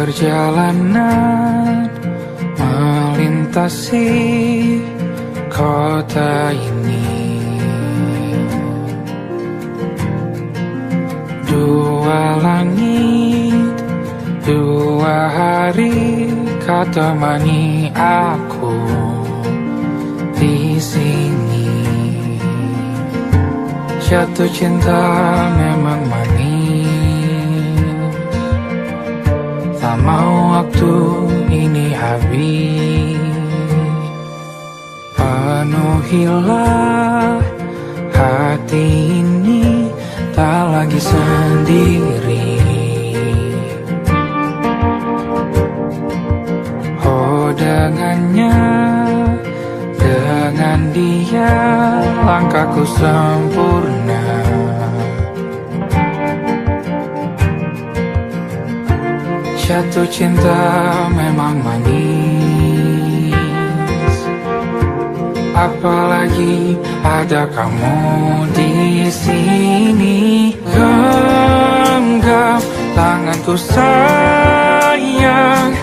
Perjalanan melintasi kota ini, dua langit, dua hari kau temani aku di sini. Jatuh cinta memang manis, tak mau waktu ini habis. Penuhilah hati ini, tak lagi sendiri. Oh dengannya, dengan dia langkahku sempurna. Jatuh cinta memang manis, apalagi ada kamu di sini. Genggam tanganku sayang,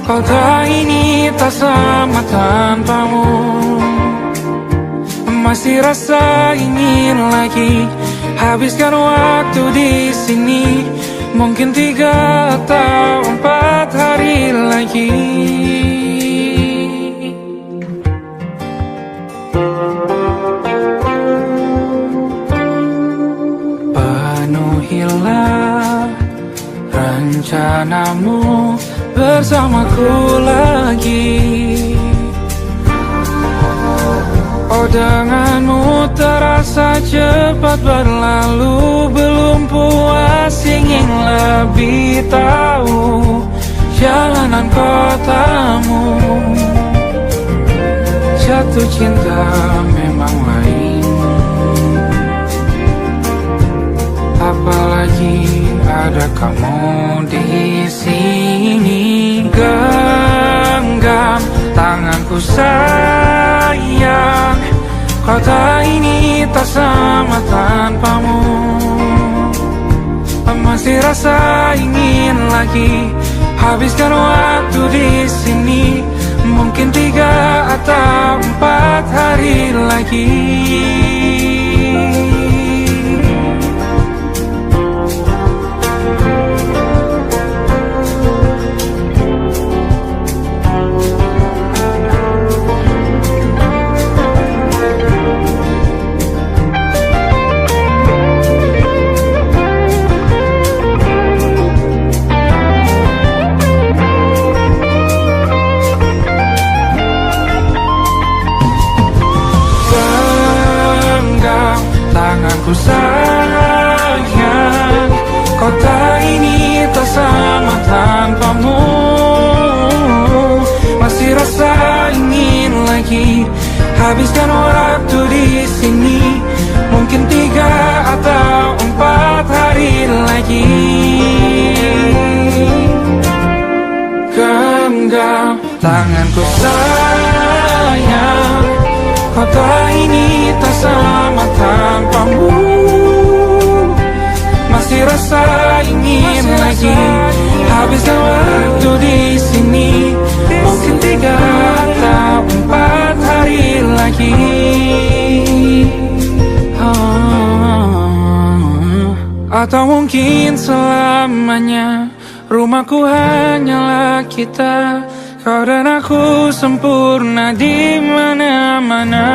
kota ini tak sama tanpamu. Masih rasa ingin lagi habiskan waktu di sini. Mungkin 3 atau 4 hari lagi. Penuhilah rencanamu bersamaku lagi. Oh denganmu terasa cepat berlalu, belum puas ingin lebih tahu jalanan kotamu. Jatuh cinta memang lain, apalagi ada kamu di sini. Genggam tanganku sayang, kota ini tak sama tanpamu. Masih rasa ingin lagi habiskan waktu di sini. Mungkin 3 atau 4 hari lagi. Tanganku sayang, kota ini tak sama tanpamu. Masih rasa ingin lagi habiskan waktu di sini. Mungkin 3 atau 4 hari lagi. Genggam tanganku sayang, kota ini tak sama tanpamu. Masih rasa ingin lagi habiskan waktu di sini. Mungkin 3 atau 4 hari lagi. Atau mungkin selamanya. Rumahku hanyalah kita, kau dan aku sempurna di mana-mana.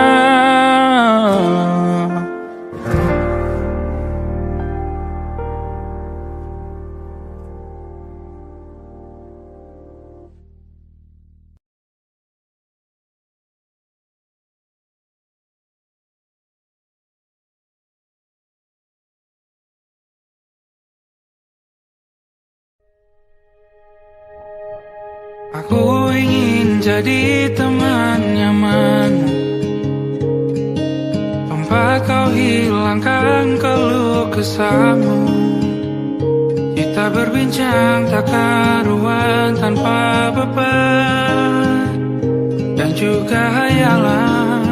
Aku ingin jadi teman nyaman, tempat kau hilangkan keluh kesahmu. Kita berbincang tak karuan tanpa beban, dan juga hayalan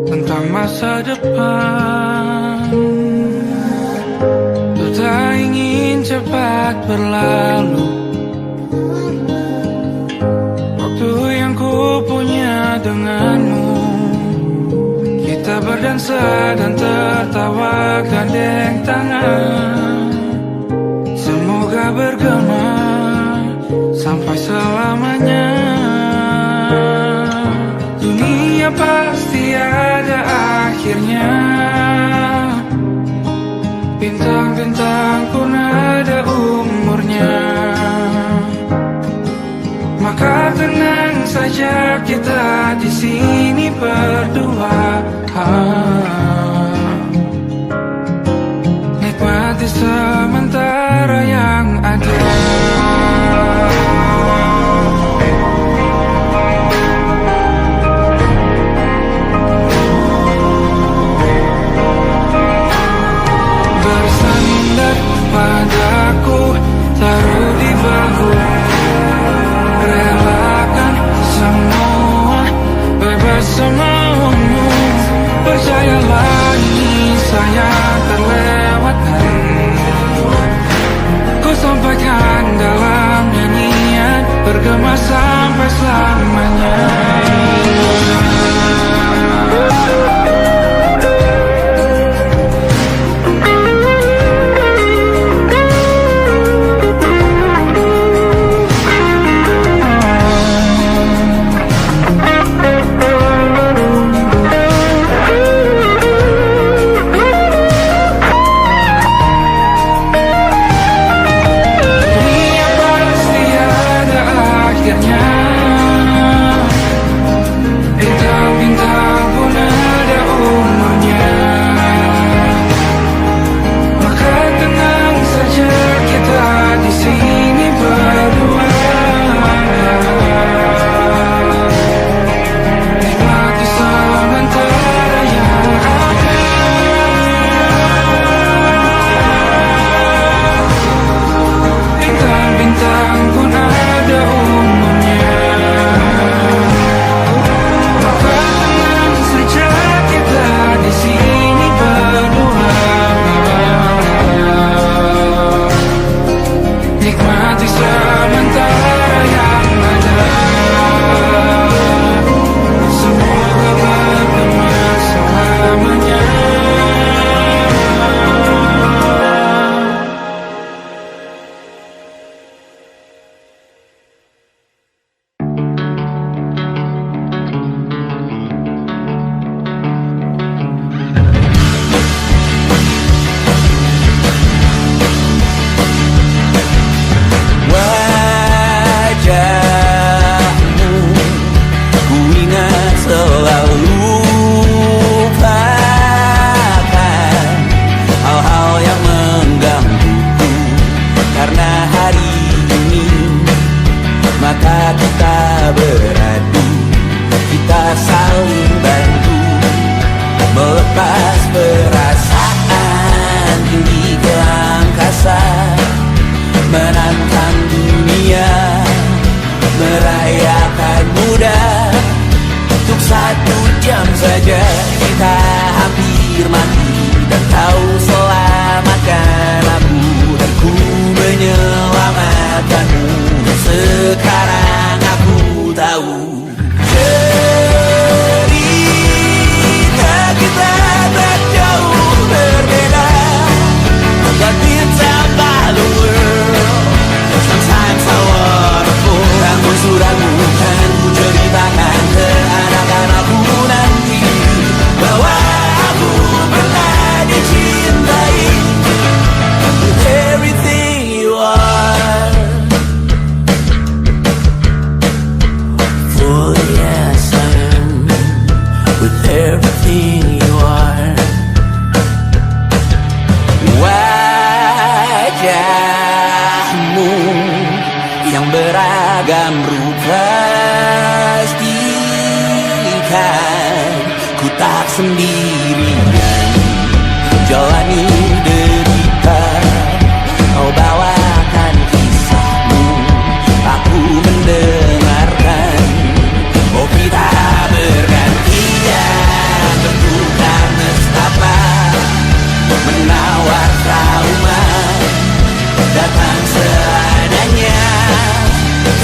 tentang masa depan. Ku tak ingin cepat berlalu, denganmu. Kita berdansa dan tertawa gandeng tangan. Semoga bergema sampai selamanya. Dunia pasti ada akhirnya. Bintang-bintang pun ada umurnya. Maka tenang saja kita di sini berdua. Nikmati sementara yang ada. Bersandar padaku, taruh di bahu. Relakan semua, bebas semaumu. Percayalah ini saya terlewatkan. Ku sampaikan dalam nyanyian, bergema sampai selamanya.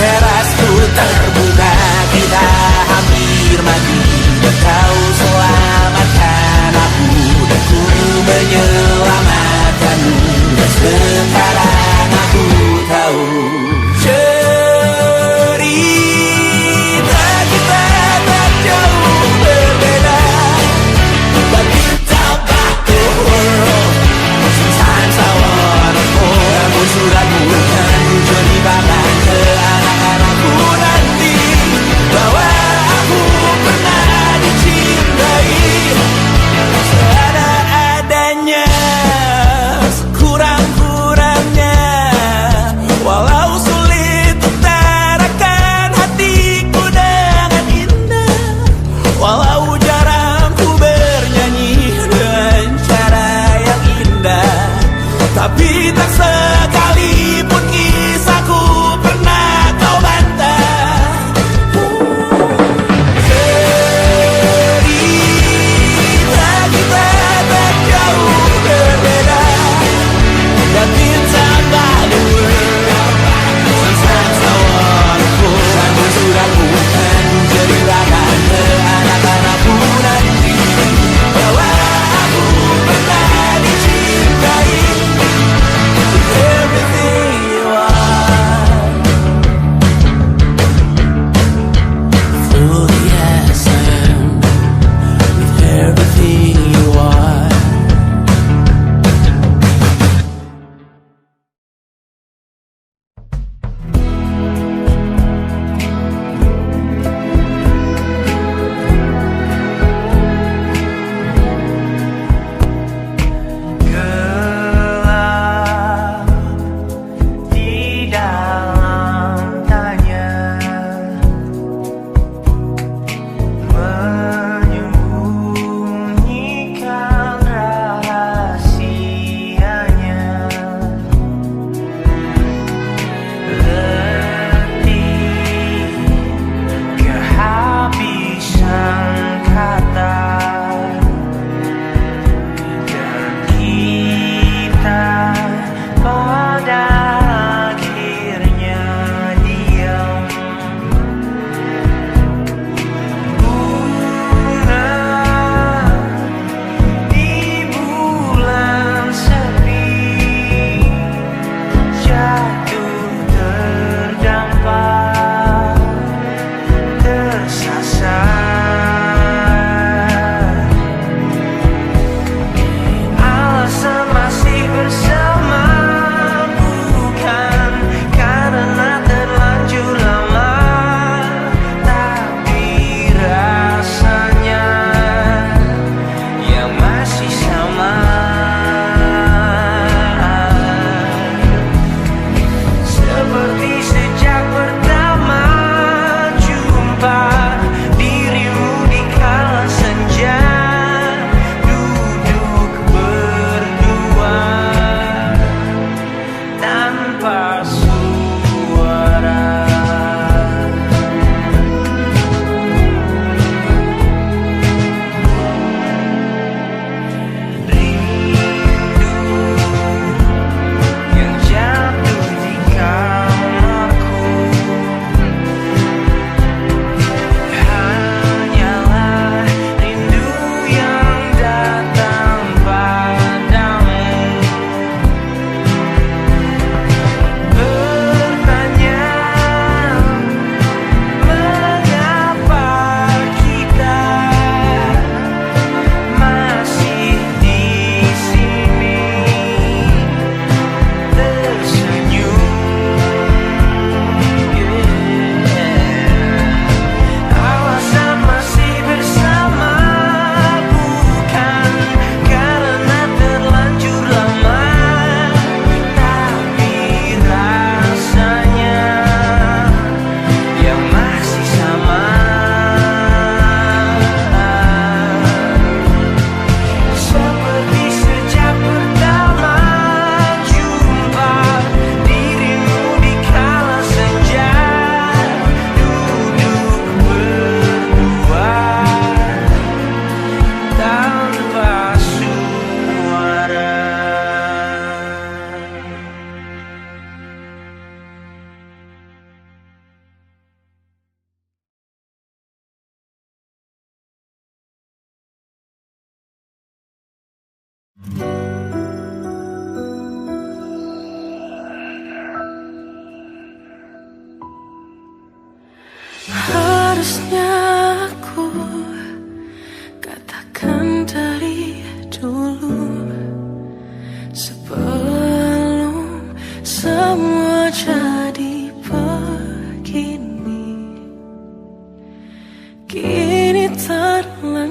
Terasku terbuka, kita hampir mati.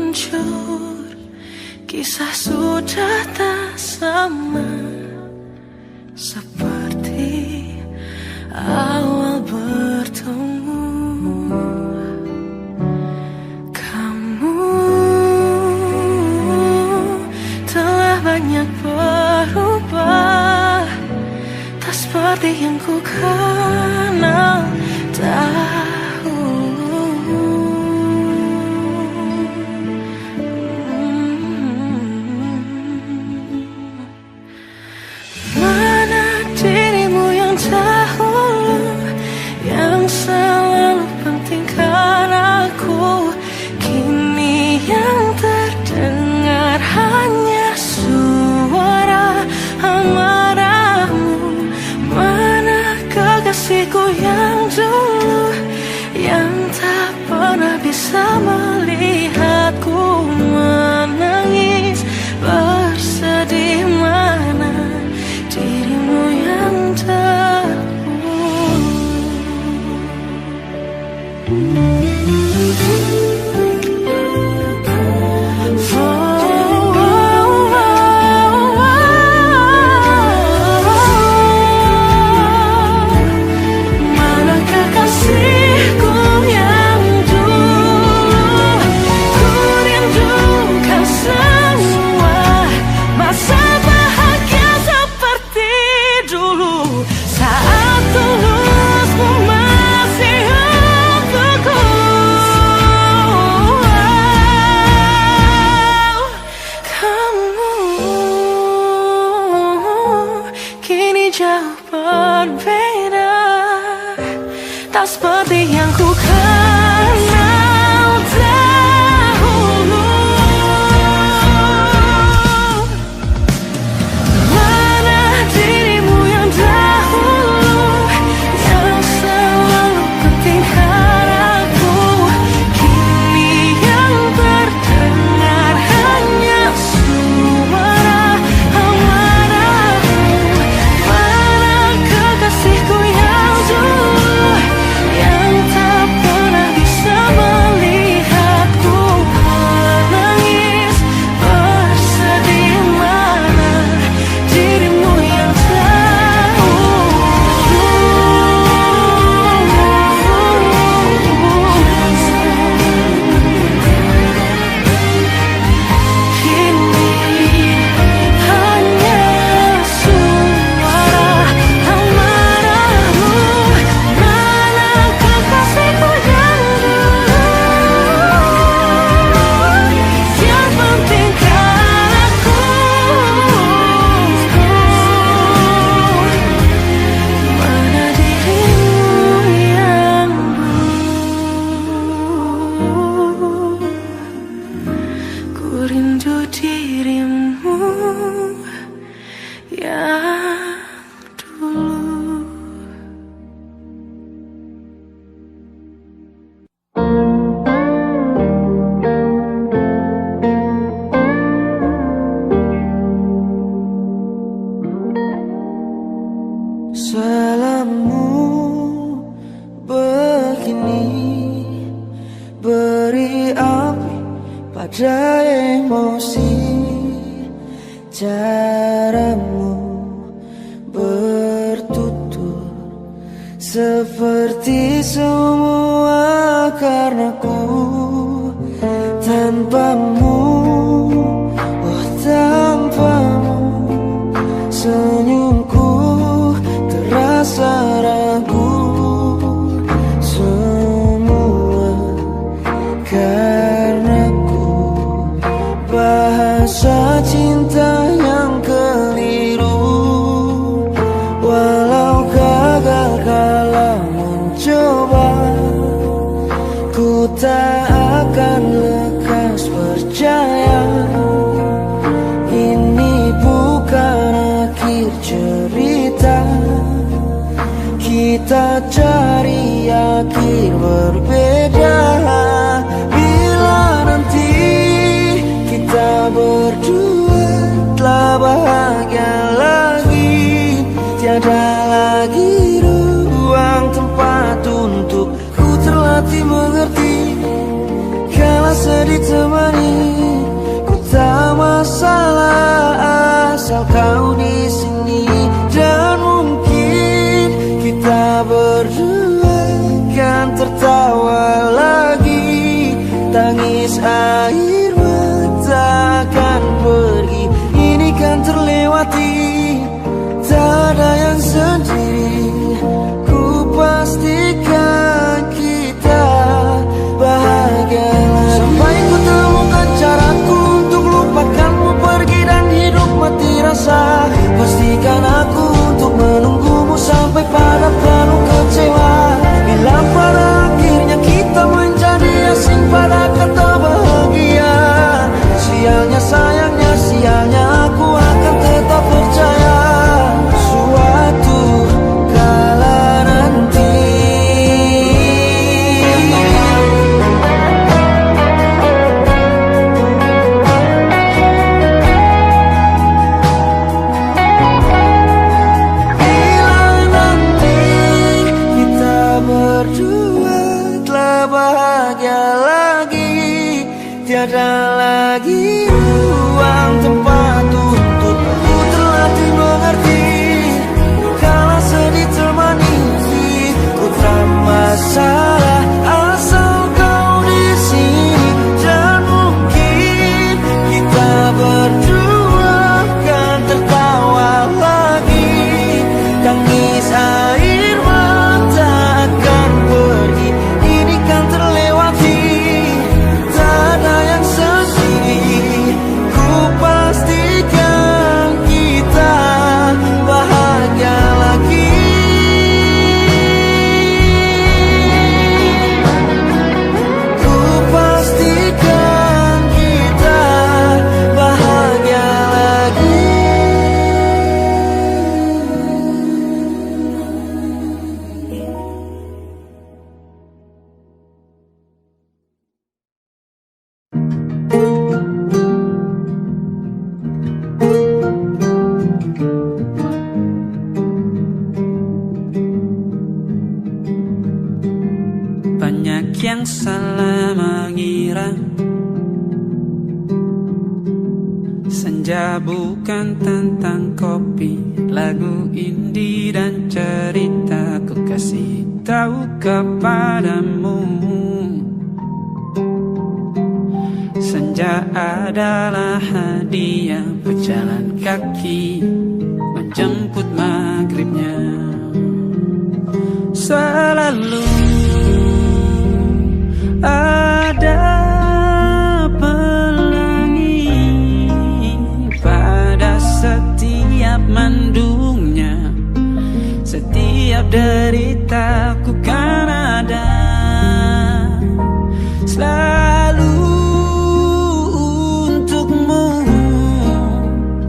hancur, kisah sudah tak sama seperti awal bertemu. Kamu telah banyak berubah, tak seperti yang ku kenal dahulu. Mana dirimu yang dahulu, yang selalu pentingkan aku, kini yang terdengar hanya suara amarahmu. Mana kekasihku yang dulu, yang tak pernah bisa melihatku menangis bersedih. Mana dirimu yang dahulu. Mana kekasihku yang dulu, ku rindukan semua masa bahagia seperti dulu, saat tulusmu masih untukku. Kamu kini jauh berbeda, tak seperti yang ku kenal dahulu. Mana dirimu yang dahulu, yang selalu pentingkan aku, kini yang terdengar hanya suara amarahmu. Mana kekasihku yang dulu, yang tak pernah bisa melihatku menangis bersedih. Mana dirimu yang kini hanya suara amarahmu. Mana kekasihku yang dulu, yang pentingkan aku, mana dirimu yang dulu. Ku rindu dirimu yang dulu. Salammu begini, beri api pada emosi. Caramu bertutur seperti semua karenaku. Tanpamu, oh tanpamu, senyumku terasa ragu. Semua karenaku, bahasa cinta yang keliru. Walau gagal kala mencoba, ku tak akan lekas percaya. Ini bukan akhir cerita, kita cari akhir berbeda. Bila nanti kita berdua telah bahagia lagi, tiada lagi ruang tempat untuk ku terlatih mengerti. Kala sedih temani Tangis air mata akan pergi, ini kan terlewati. Tak ada yang sendiri, ku pastikan kita bahagia lagi. Sampai ku temukan caraku untuk lupakanmu pergi dan hidup mati rasa. Pastikan aku untuk menunggumu sampai pada penuh kecewa. Bila pada akhirnya kita menjadi asing pada kata bahagia, sialnya sayangnya sialnya aku akan tetap percaya suatu kala nanti. Bila nanti kita berdua telah bahagia lagi, tiada lagi ruang tempat untukku terlatih mengerti. Kala sedih termanisi, ku tak masalah asal kau di sini. Dan mungkin kita berdua kan tertawa lagi. Tangis air mata akan pergi, ini kan terlewati. Tak ada yang sedih, ku pastikan kita bahagia lagi. Ku pastikan kita bahagia lagi. Banyak yang salah mengira senja bukan tentang kopi, lagu indie dan cerita. Ku kasih tahu kepadamu, senja adalah hadiah berjalan kaki menjemput maghribnya. Selalu ada pelangi pada setiap mendungnya. Setiap deritaku kan ada selalu untukmu,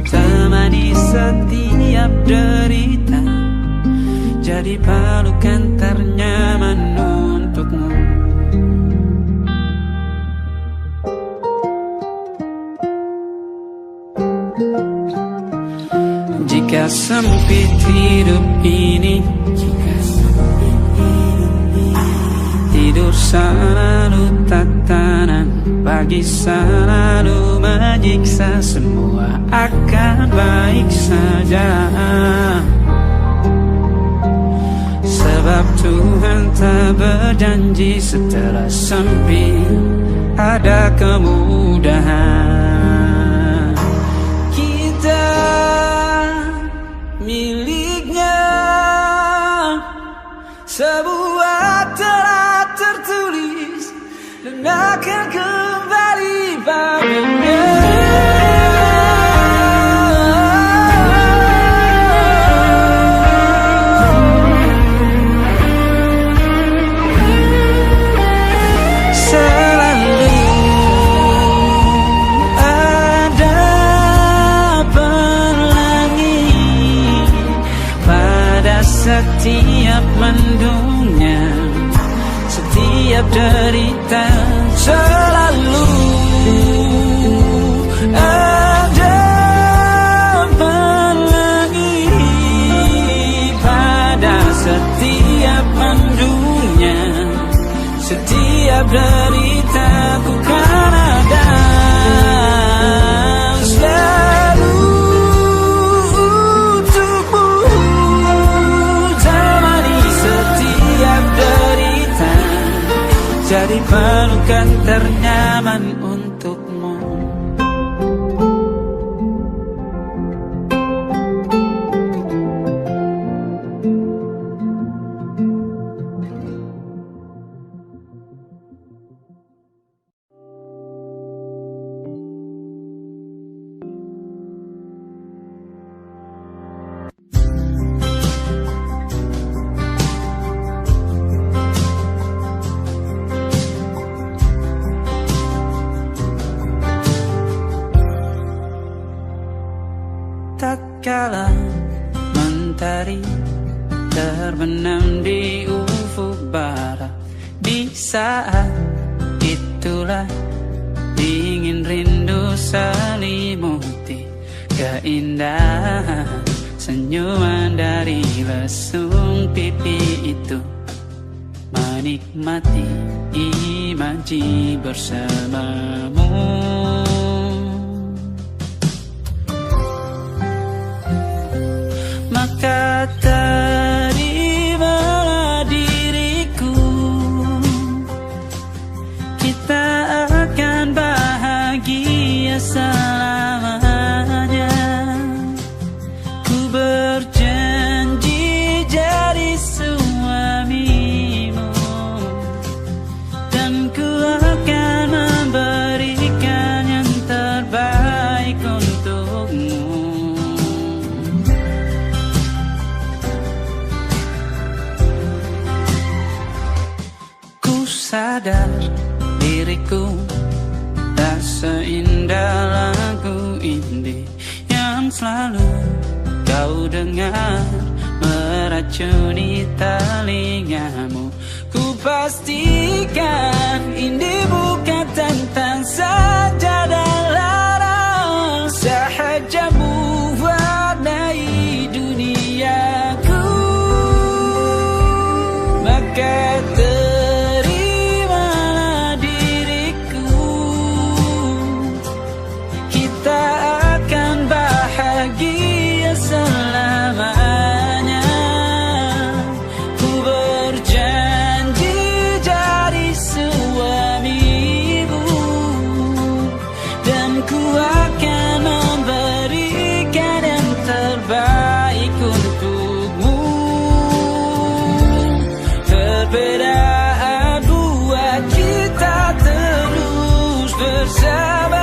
temani setiap derita, jadi pelukan ternyaman untukmu. Jika sempit hidup ini, tidur selalu tatanan, pagi selalu menyiksa, semua akan baik saja. Sebab Tuhan tak berjanji setelah sempit ada kemudahan. Kita miliknya sebuah telah tertulis dan akan kembali padanya. Setiap mendungnya, setiap derita, selalu ada pelangi pada setiap mendungnya. Setiap derita ku kan ada selalu jadi pelukan ternyaman untukmu. Tak kala mentari terbenam di ufuk barat, di saat itulah dingin rindu selimuti keindahan senyuman dari lesung pipi itu, menikmati imaji bersamamu. Maka terimalah diriku, kita akan bahagia selamanya. Ku berjanji jadi suamimu, dan ku akan memberikan yang terbaik untukmu. Sadar diriku tak seindah lagu indie yang selalu kau dengar meracuni telingamu. Ku pastikan indie bukan tentang sajadah larang, sahaja mewarnai duniaku. Maka bahagia selamanya. Ku berjanji jadi suamimu, dan ku akan memberikan yang terbaik untukmu. Perbedaan buat kita terus bersama.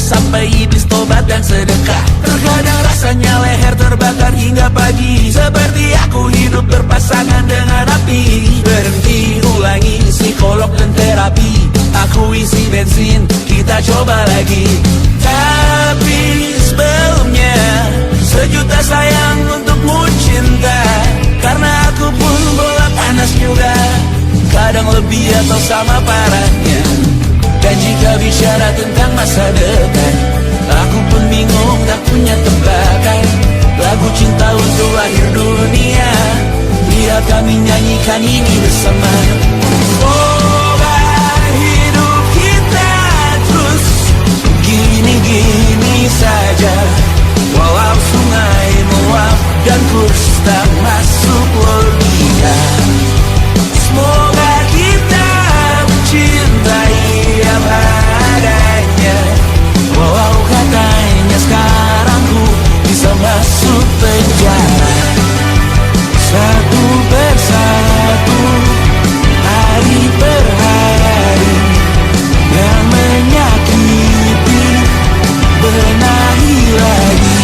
sampai iblis tobat dan sedekah. Terkadang rasanya leher terbakar hingga pagi, seperti aku hidup berpasangan dengan api. Berhenti, ulangi psikolog dan terapi. Aku isi bensin, kita coba lagi. Tapi sebelumnya 1 juta sayang untukmu cinta. lebih atau sama parahnya. Dan jika bicara tentang masa depan, aku pun bingung tak punya tebakan. Lagu cinta untuk akhir dunia, biar kami nyanyikan ini bersama. Semoga hidup kita terus gini-gini saja, walau sungai meluap dan kurs tak masuk logika. Semoga kita mencintai apa adanya, walau katanya sekarang ku bisa masuk penjara. Satu persatu, hari per hari, yang menyakiti benahi lagi.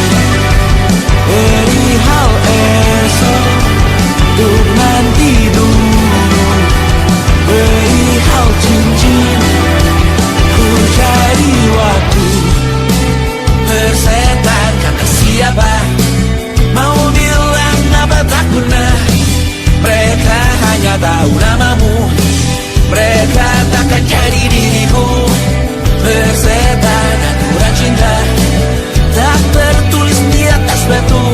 Perihal esok, untuk nanti dulu. Perihal cincin, ku cari waktu. Persetan kata siapa, mau bilang apa tak guna. Mereka hanya tahu namamu, mereka takkan jadi diriku. Persetan aturan cinta, tak tertulis di atas batu.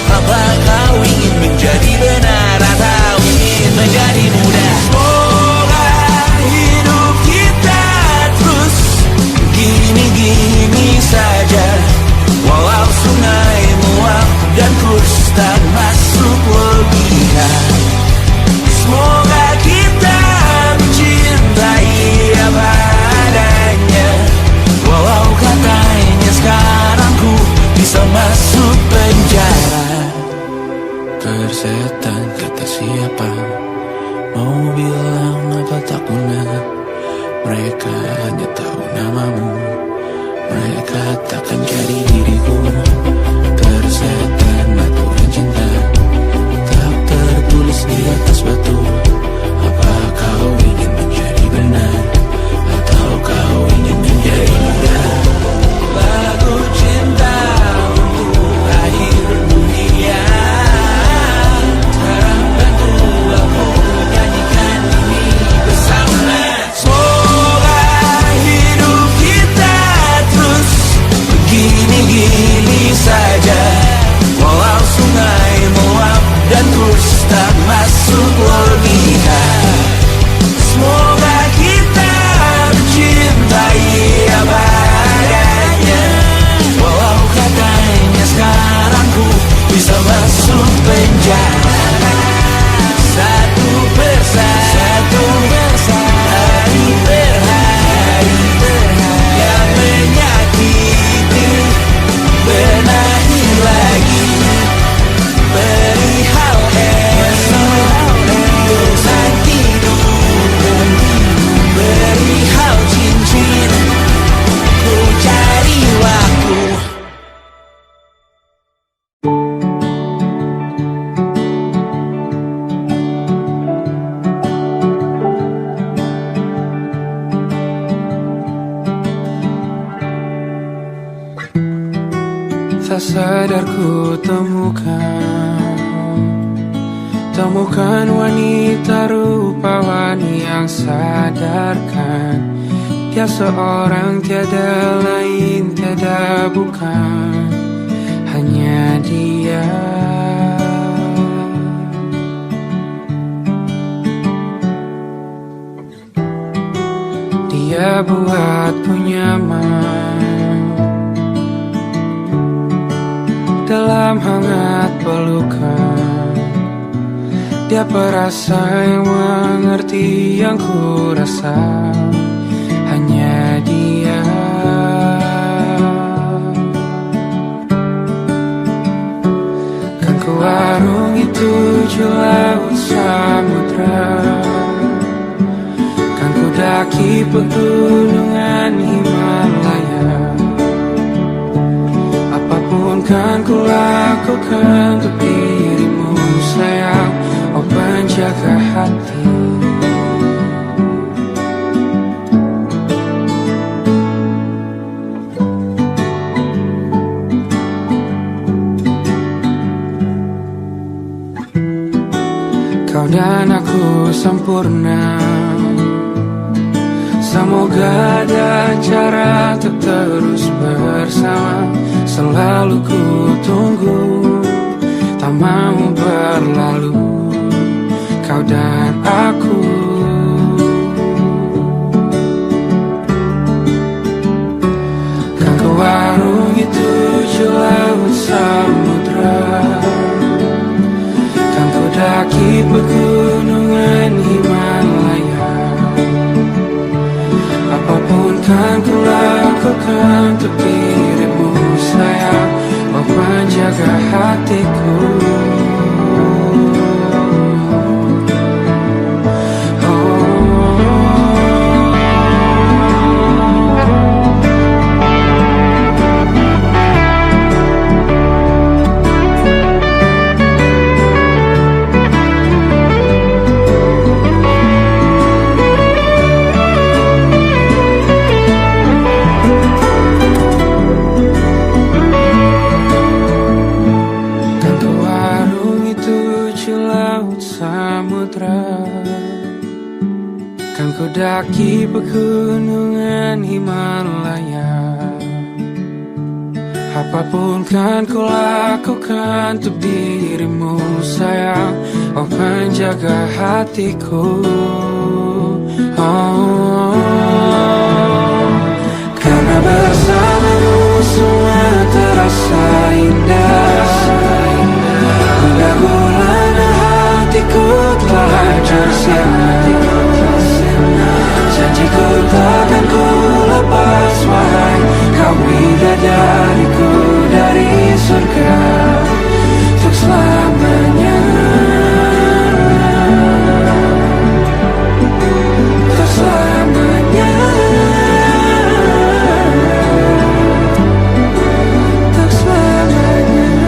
Apa kau ingin menjadi benar atau ingin menjadi muda? Semoga hidup kita terus gini-gini saja, walau sungai meluap dan kurs tak masuk logika. Semoga kita mencintai apa adanya, walau katanya sekarang ku bisa masuk penjara. Persetan kata siapa, mau bilang apa tak guna. Mereka hanya tahu namamu, mereka takkan jadi diriku. Persetan aturan cinta, tak tertulis di atas batu. Apa kau ingin menjadi benar, atau kau ingin menjadi muda? Lagu cinta untuk akhir dunia, sekarang bantu aku nyanyikan ini bersama. Semoga hidup kita terus begini-gini saja, walau sungai meluap dan kurs tak masuk logika. Semoga kita mencintai apa adanya, walau katanya sekarang ku bisa masuk penjara. Satu persatu, hari per hari, yang menyakiti benahi lagi. Perihal esok, untuk nanti dulu. Perihal cincin, ku cari waktu. Tak sadar ku temukan wanita rupawan yang sadarkan dia seorang, tiada lain, tiada bukan, hanya dia. Dia buatku nyaman dalam hangat pelukan. Dia perasa yang mengerti yang ku rasa, hanya dia. Kan ku arungi 7 laut samudra, kan ku daki pegunungan Himalaya. Apapun kan ku lakukan untuk dirimu sayang, oh penjaga hati. Kau Kau dan aku sempurna. Semoga ada cara untuk terus bersama. Selalu ku tunggu, tak mau berlalu, kau dan aku. Kan ke warung itu laut samudra, kan ku daki pegunungan Himalaya. Apapun kan ku lakukan untuk dirimu sayang, oh penjaga hatiku. Kan ku daki pegunungan Himalaya. Apapun kan ku lakukan untuk dirimu sayang, oh penjaga hatiku. Oh, karena bersamamu semua terasa indah. Hingga gulana hatiku telah tersiap. Janjiku takkan ku lepas, wahai kau bidadariku dari surga untuk selamanya, untuk selamanya, untuk selamanya.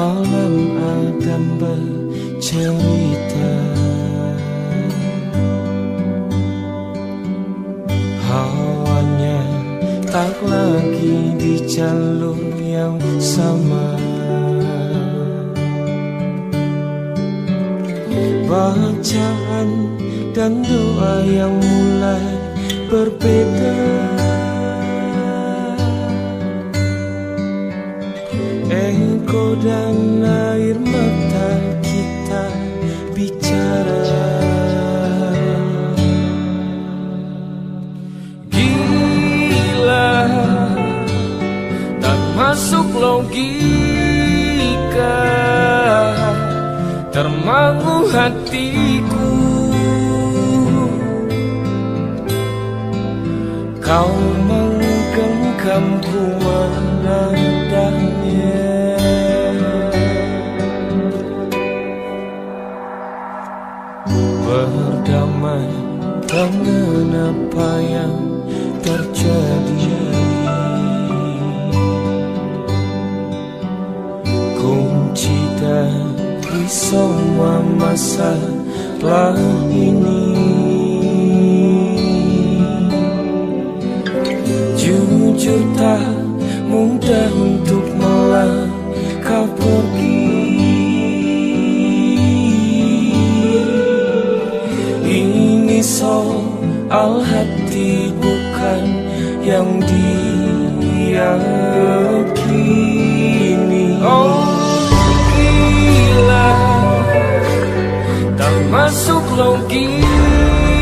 malam Adam bercerita, hawanya tak lagi di jalur yang sama. Bacaan dan doa yang mulai berbeda. Engkau dan air mata kita bicara. Gila, tak masuk logika, termangu hatiku. Kau menggenggamku menandanya. Berdamai dengan apa yang terjadi. Kunci dari semua masalah ini, jujur tak mudah untuk melangkah pergi. Ini soal hati bukan yang diyakini. Oh gila, tak masuk logika,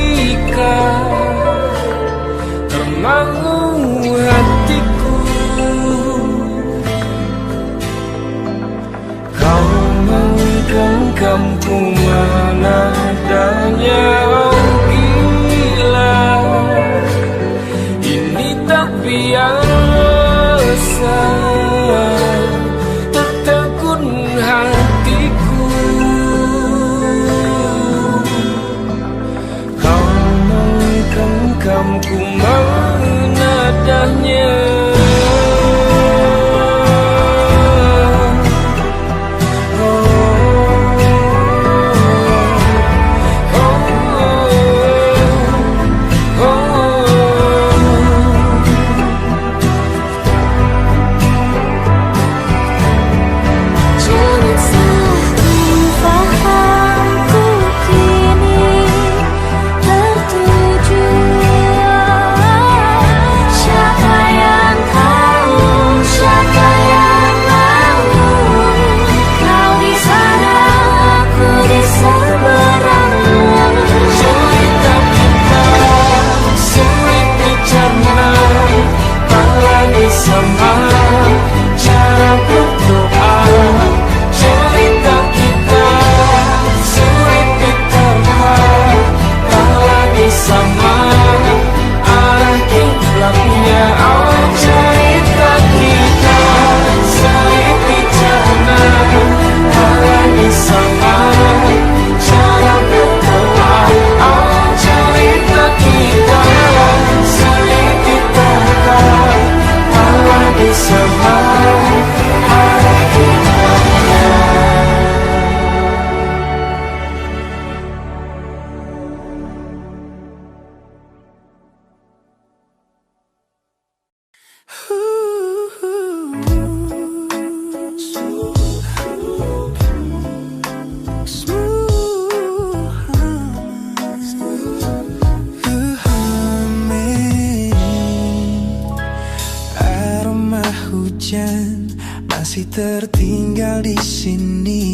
Aroma hujan masih tertinggal di sini,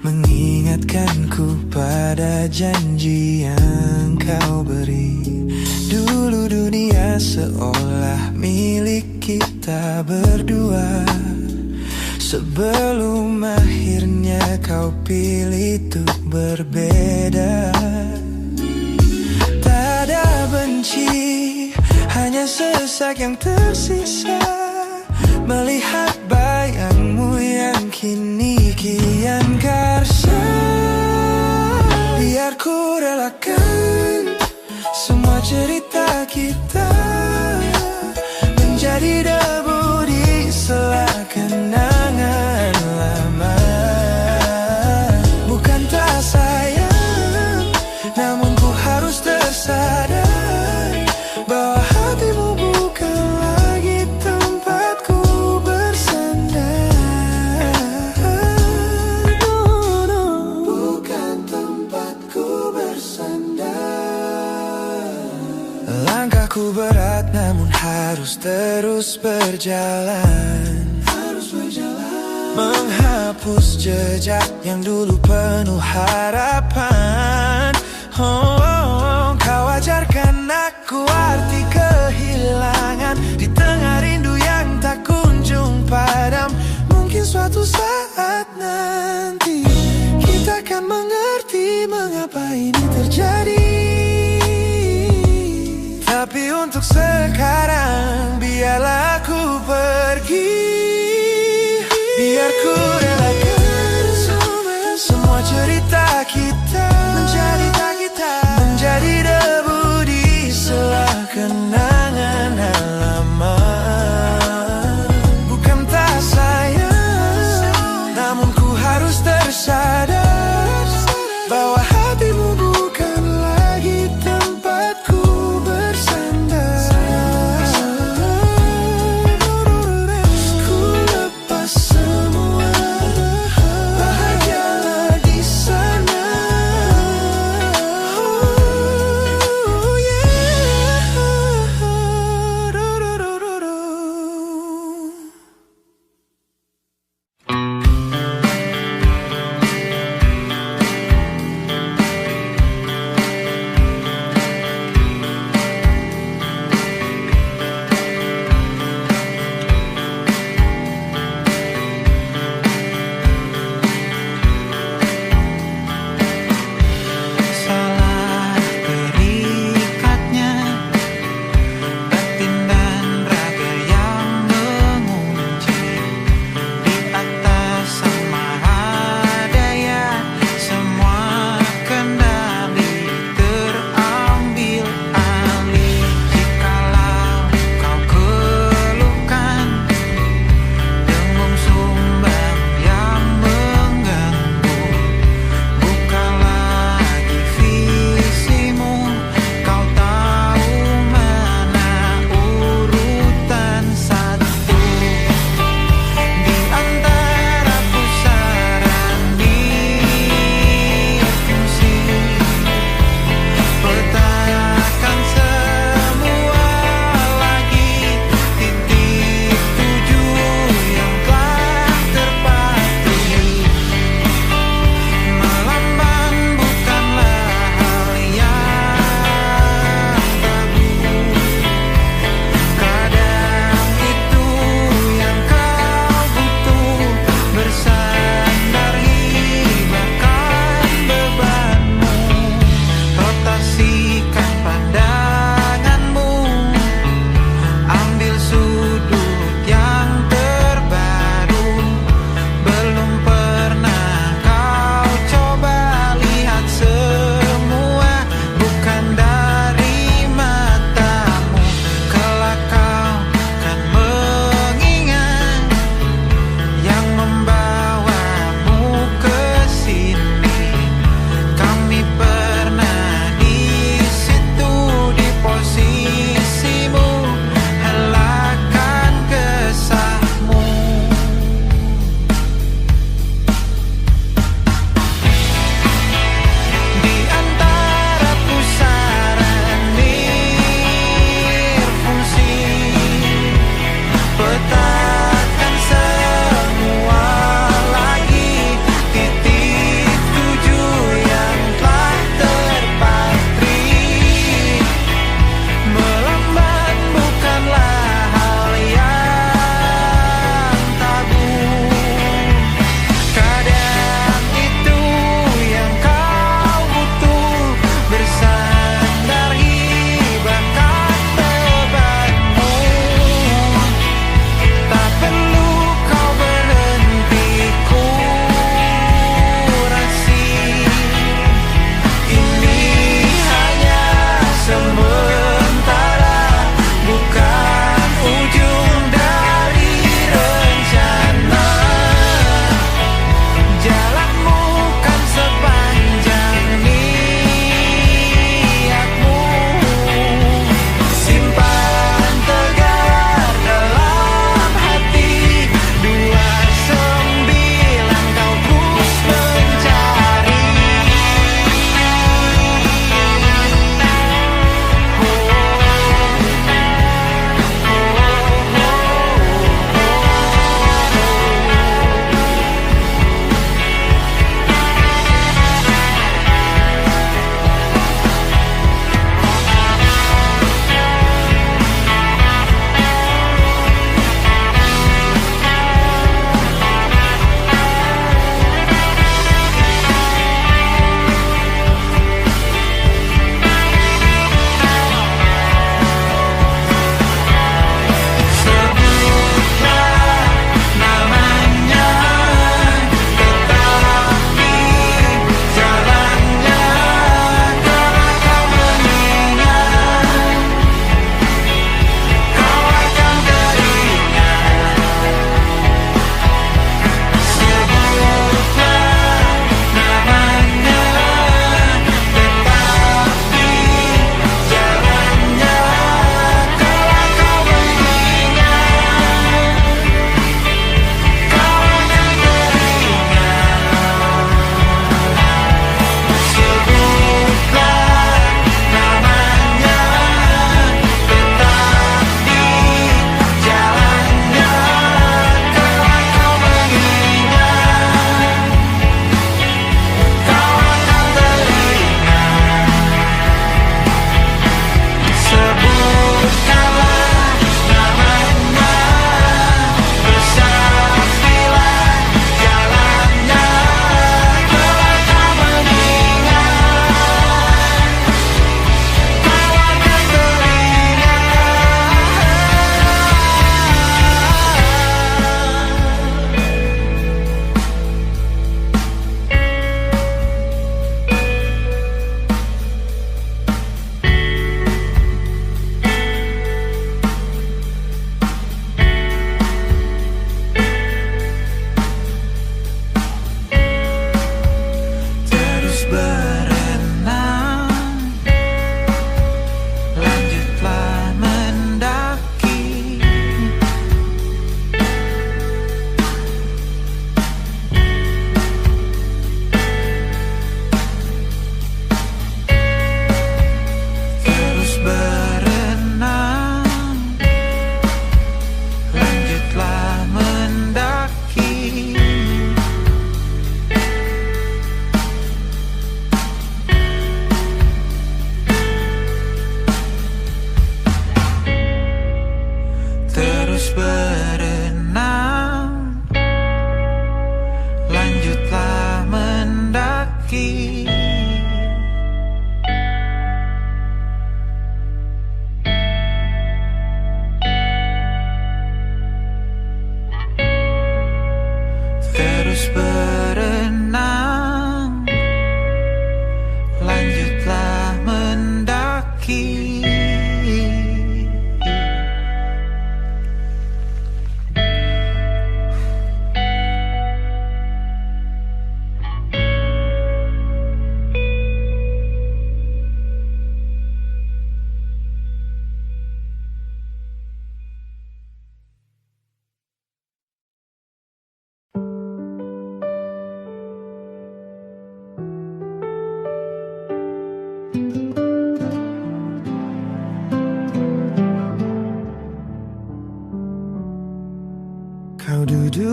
mengingatkanku pada janji yang kau beri. Dulu dunia seolah milik kita berdua, sebelum akhirnya kau pilih untuk berbeda. Tak ada benci, hanya sesak yang tersisa, melihat bayangmu yang kini kian karsa. Biar ku relakan semua cerita kita menjadi debu di sela kenangan lama. Bukan tak sayang, namun ku harus tersadar bahwa hatimu bukan lagi tempatku bersandar. Bukan tempatku bersandar. Langkahku berat namun harus terus berjalan, menghapus jejak yang dulu penuh harapan. Kau ajarkan aku arti kehilangan di tengah rindu yang tak kunjung padam. Mungkin suatu saat nanti kita akan mengerti mengapa ini terjadi. Tapi untuk sekarang biarlah aku pergi. Biar ku relakan semua cerita kita menjadi debu di sela kenangan lama. Bukan tak sayang, namun ku harus tersadar bahwa hatimu bukan lagi tempatku bersandar.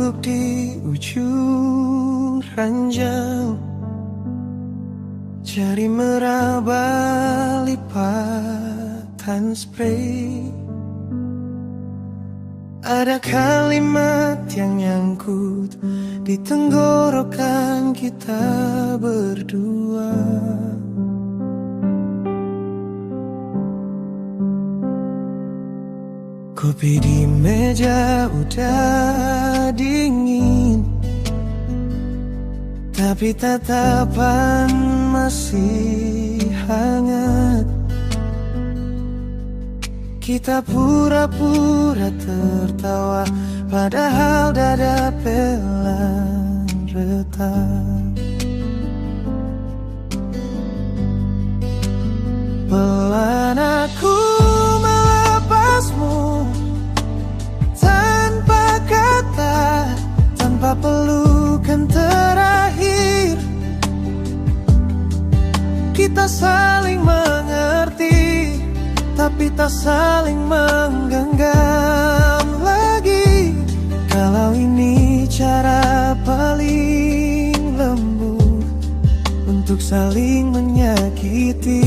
duduk di ujung ranjau, jari meraba lipatan spray. Ada kalimat yang nyangkut di tenggorokan kita berdua. Kopi di meja udah dingin, tapi tatapan masih hangat. Kita pura-pura tertawa, padahal dada pelan retak. Pelan aku melepasmu, tanpa kata, tanpa pelukan terakhir. Kita saling mengerti, tapi tak saling menggenggam lagi. Kalau ini cara paling lembut untuk saling menyakiti.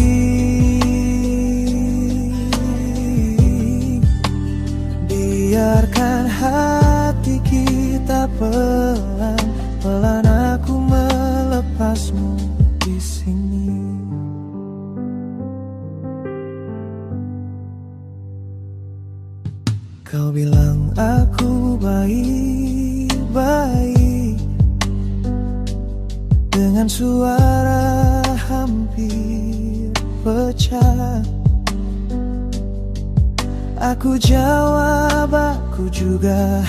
Biarkan hati kita pelan-pelan, aku melepasmu di sini. Kau bilang aku baik-baik, dengan suara hampir pecah. Aku jawab aku juga,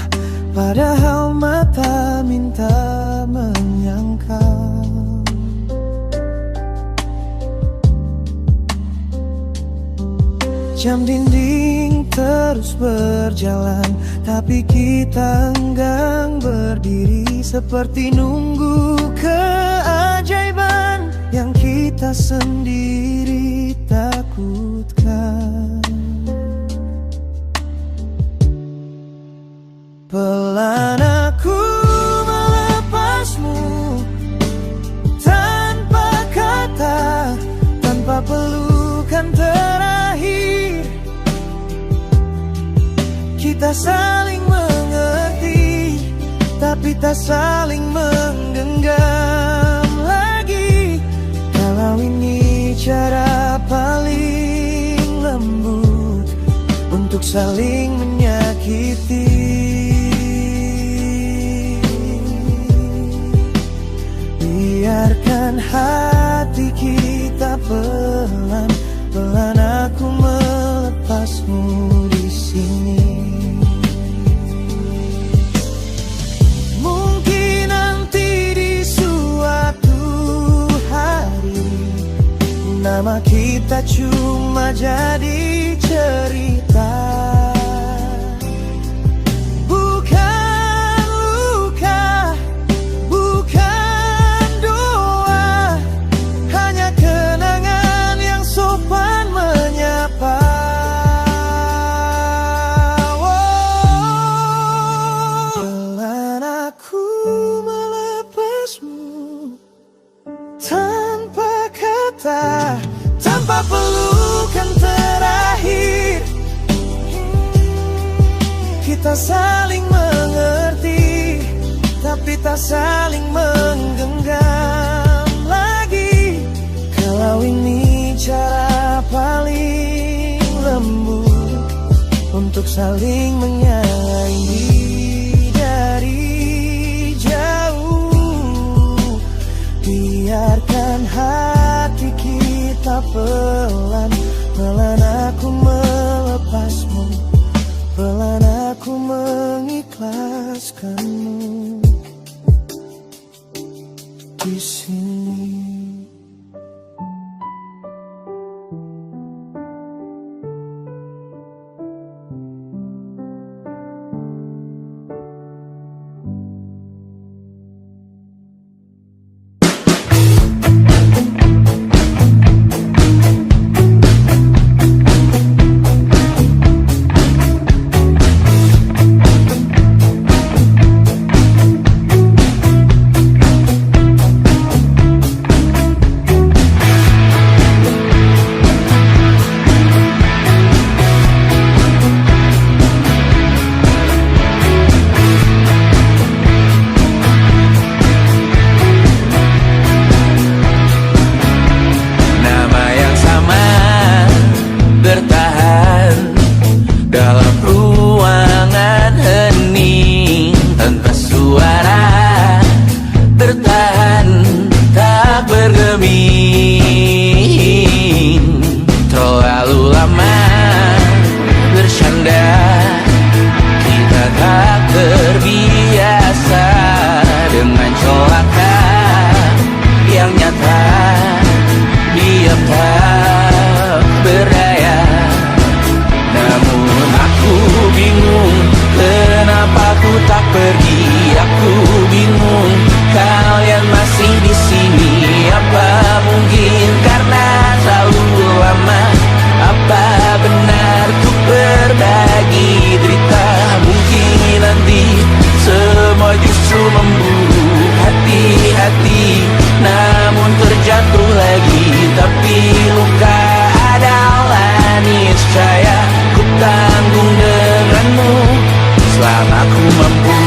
padahal mata minta menyangkal. Jam dinding terus berjalan, tapi kita enggan berdiri, seperti nunggu keajaiban yang kita sendiri takutkan. Pelan aku melepasmu, tanpa kata, tanpa pelukan terakhir. Kita saling mengerti, tapi tak saling menggenggam lagi. Kalau ini cara paling lembut untuk saling menyakiti. Biarkan hati kita pelan-pelan, aku melepasmu di sini. Mungkin nanti di suatu hari nama kita cuma jadi cerita. Tanpa pelukan terakhir, kita saling mengerti, tapi tak saling menggenggam lagi. Kalau ini cara paling lembut untuk saling menyayangi dari jauh. Biarkan hati kita pelan-pelan, aku melepasmu, pelan aku mengikhlaskanmu di sini. cermin. Terlalu lama bercanda, kita tak terbiasa dengan celaka yang nyata. Diam tak berdaya, namun aku bingung kenapa ku tak pergi. Aku bingung kalian masih di sini. Apa mungkin karena terlalu lama? Apa benar ku berbagi derita? Mungkin nanti semua justru memburu hati-hati, namun terjatuh lagi. Tapi luka adalah niscaya ku tanggung denganmu selama ku mampu.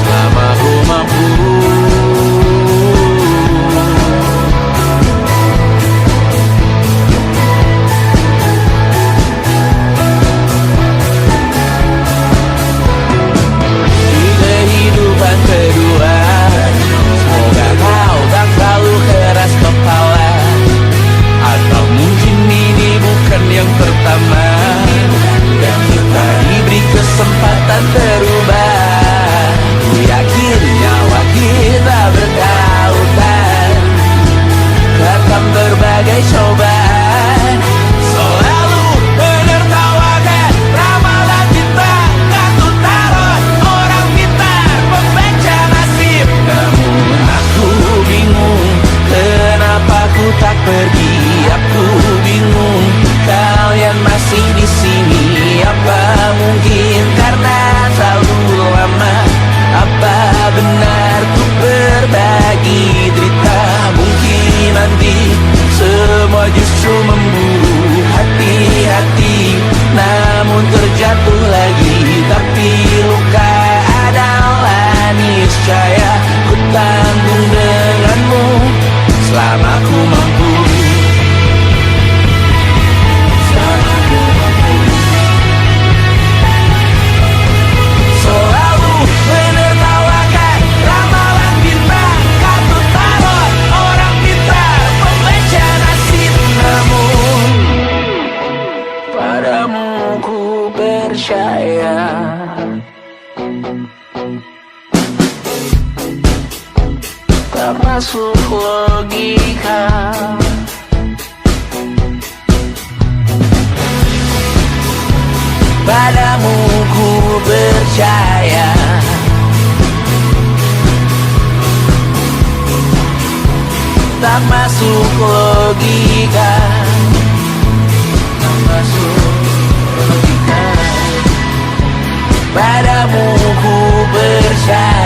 Selama ku mampu. Di kehidupan kedua, semoga kau tak terlalu keras kepala. Atau mungkin ini bukan yang pertama, dan kita diberi kesempatan berubah. Ku yakin nyawa kita bertautan, akan berbagai cobaan. Selalu menertawakan ramalan kita, kartu tarot orang pintar membaca nasib. Namun aku bingung kenapa ku tak pergi. Aku bingung kalian masih di sini. Apa mungkin karena terlalu lama? Apa benar ku berbagi derita? Mungkin nanti semua justru memburu hati-hati, namun terjatuh lagi. Tapi luka adalah niscaya ku tanggung denganmu selama ku mampu. Selalu menertawakan ramalan bintang, kartu tarot orang pintar membaca nasib. Namun padamu ku percaya, tak masuk logika. Padamu ku percaya, tak masuk logika. Tak masuk logika. Padamu ku percaya.